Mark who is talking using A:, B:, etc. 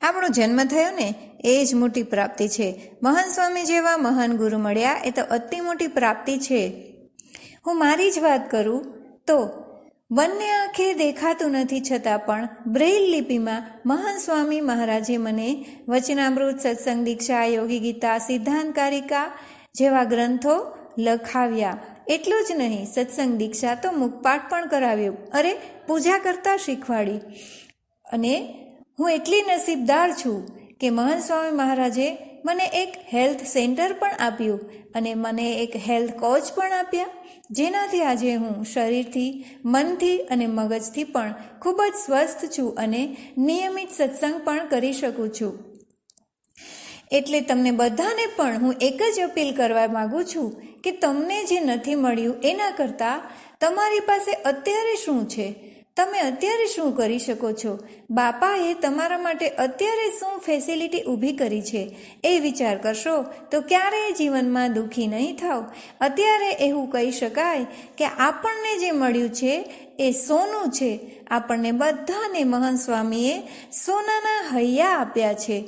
A: આપણો જન્મ થયો ને એ જ મોટી પ્રાપ્તિ છે. મહાન સ્વામી જેવા મહાન ગુરુ મળ્યા એ તો અતિ મોટી પ્રાપ્તિ છે. હું મારી જ વાત કરું તો બંને આંખે દેખાતું નથી છતાં પણ બ્રેઇલ લિપિમાં મહાન સ્વામી મહારાજે મને વચનામૃત, સત્સંગ દીક્ષા, યોગી ગીતા, સિદ્ધાંત કારિકા જેવા ગ્રંથો લખાવ્યા. એટલું જ નહીં, સત્સંગ દીક્ષા તો મુખપાઠ પણ કરાવ્યું, અરે પૂજા કરતા શીખવાડી. અને હું એટલી નસીબદાર છું કે મહાન સ્વામી મહારાજે મને એક હેલ્થ સેન્ટર પણ આપ્યું અને મને એક હેલ્થ કોચ પણ આપ્યા, જેનાથી આજે હું શરીરથી, મનથી અને મગજથી પણ ખૂબ જ સ્વસ્થ છું અને નિયમિત સત્સંગ પણ કરી શકું છું. એટલે તમને બધાને પણ હું એક જ અપીલ કરવા માગું છું કે તમને જે નથી મળ્યું એના કરતાં તમારી પાસે અત્યારે શું છે, તમે અત્યારે શું કરી શકો છો, બાપાએ તમારા માટે અત્યારે શું ફેસિલિટી ઊભી કરી છે એ વિચાર કરશો તો ક્યારેય જીવનમાં દુઃખી નહીં થાવ. અત્યારે એવું કહી શકાય કે આપણને જે મળ્યું છે એ સોનું છે. આપણને બધાને મહાન સ્વામીએ સોનાના હૈયા આપ્યા છે.